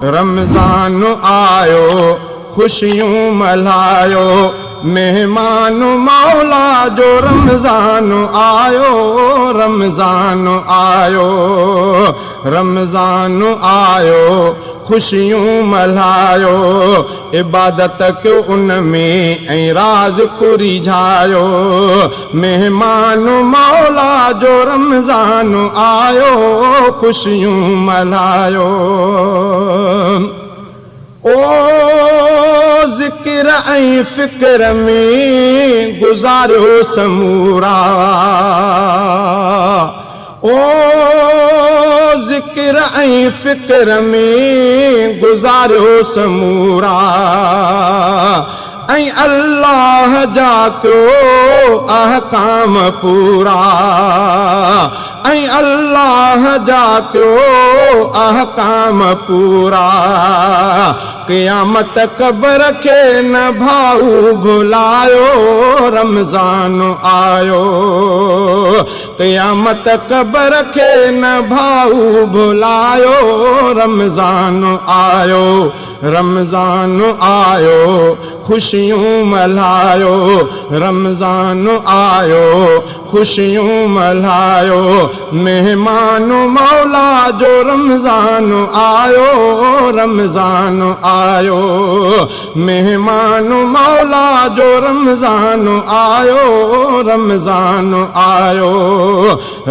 रमज़ान आयो खुशियूं मल्हायो मेहमान मौला जो रमज़ान आयो रमज़ान आयो रमज़ान आयो खुशियूं मल्हायो इबादत कयो उन में ऐं राज़ कुरिझायो मेहमान मौला जो रमज़ान आयो खुशियूं मल्हायो ओ ज़िक्र ऐं फ़िक्र में गुज़ारियो समूरा ओ ज़िक्र ऐं फ़िक्र में गुज़ारियो समूरा ऐं अल्लाह जा कयो अहकाम पूरा ऐं अल्लाह जा कयो अहकाम पूरा क़यामत क़ब्र खे न भाऊ भुलायो रमज़ान आयो क़यामत क़ब्र खे न भाऊ भुलायो रमज़ान आयो रमज़ान आयो खुशियूं मल्हायो रमज़ान आयो खुशियूं मल्हायो मेहमान मौला जो रमज़ान आयो रमज़ान आयो मेहमान मौला जो रमज़ान आयो रमज़ान आयो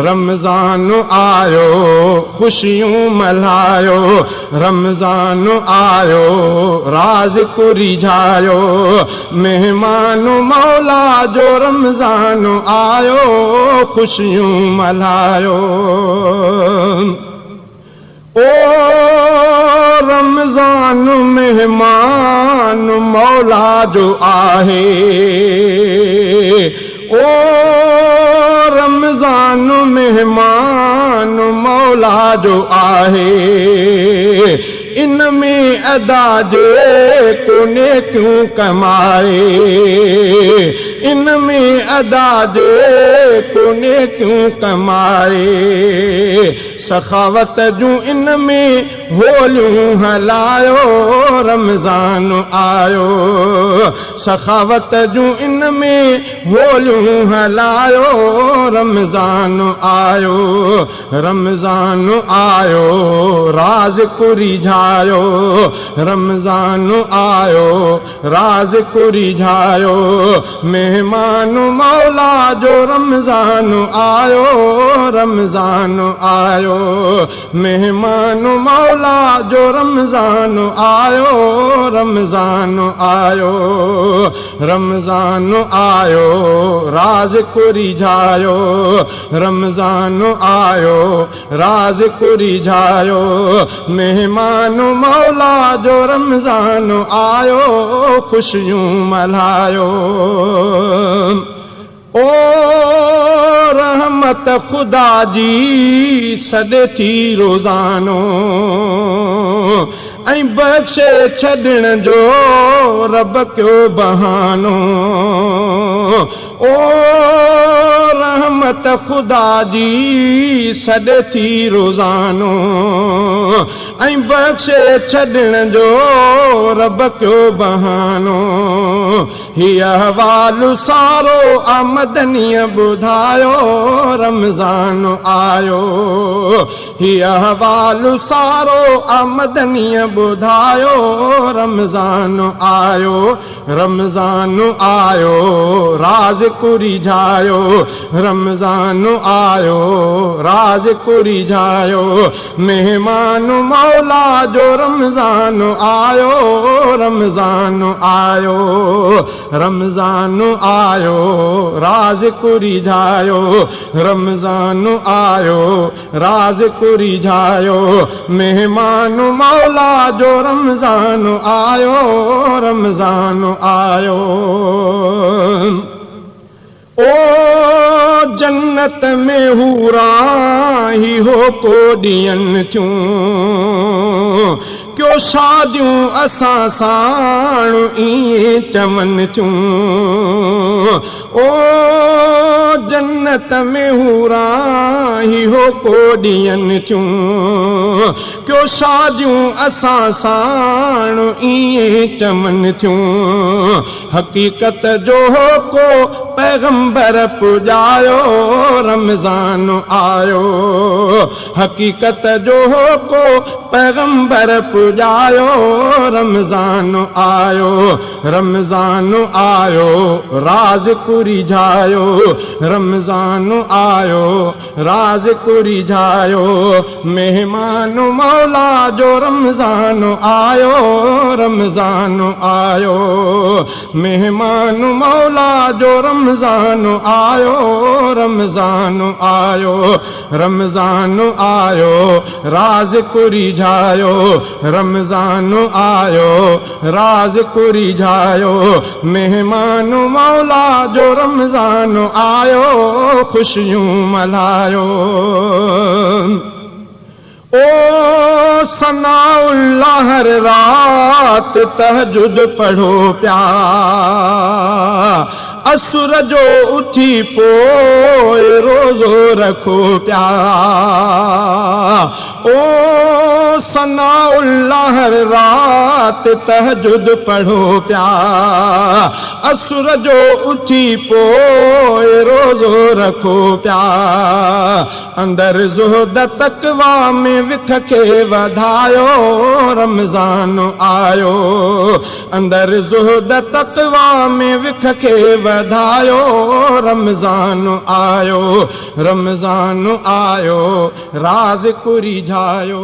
रमज़ान आयो खुशियूं मल्हायो रमज़ान आयो राज़ कुरिझायो मेहमान मौला जो रमज़ान आयो खुशियूं मल्हायो ओ रमज़ान मेहमान मौला जो आहे ओ रमज़ान मेहमान मौला जो आहे इन में अदा जे कोने क्यों कमाए इन में अदा जे कोने क्यों कमाए सखावत जूं इन में होलियूं हलायो रमज़ान आयो सखावत जूं इन में होलियूं हलायो रमज़ान आयो रमज़ान आयो राज़ कुरिझायो रमज़ान आयो राज़ कुरिझायो मेहमान मौला जो रमज़ान आयो रमज़ान आयो मेहमान मौला जो रमज़ान आयो रमज़ान आयो रमज़ान आयो राज़ कुरिझायो रमज़ान आयो राज़ कुरिझायो मेहमान मौला जो रमज़ान आयो खुशियूं मल्हायो ओ रहमत खुदा जी सॾे थी रोज़ानो ऐं बख़्शे छॾण जो रब कयो बहानो ओ रहमत खुदा जी सॾे थी रोज़ानो ऐं बख़्शे छॾण जो रब कयो बहानो हीअ हवालु सारो आमदनीअ ॿुधायो रमज़ान आयो हीअ हवालु सारो आमदनीअ ॿुधायो रमज़ान आयो रमज़ान आयो राज़ कुरिझायो रमज़ान आयो राज़ कुरिझायो मेहमान मौला जो रमज़ान आयो रमज़ान आयो रमज़ान आयो राज़ कुरिझायो रमज़ान आयो राज़ कुरिझायो मेहमान मौला जो रमज़ान आयो रमज़ान आयो ओ जन्नत में हूरा ही हो को ॾियनि थियूं क्यों शादियूं असां साण ईअं चवनि थियूं ओ जन्नत में हूरा ही हो को ॾियनि थियूं कयो शादियूं असां साण इएं चमन थियूं हक़ीक़त जो को पैगंबर पुॼायो रमज़ान आयो हक़ीक़त जो को पैगंबर पुॼायो रमज़ान आयो राज कुरिझायो रमज़ान आयो राज कुरिझायो मेहमान मौला जो रमज़ान आयो मेहमान मौला जो रमज़ान आयो राज कुरिझायो रमज़ान आयो राज कुरिझायो मेहमान मौला जो रमज़ान आयो खुशियूं मल्हायो ओ सनाउल्लाह हर रात तहजुद पढ़ो प्या असुर जो उठी पोइ रोज़ो रखो प्या ओ सनाउल्लाह हर रात तहजुद पढ़ो प्या असुर जो उठी पोइ रोज़ो रखो प्या अंदर ज़ुहद तक़वा में विख खे वधायो रमज़ान आयो अंदर ज़ुहद तक़वा में विख खे वधायो रमज़ान आयो राज कुरिझायो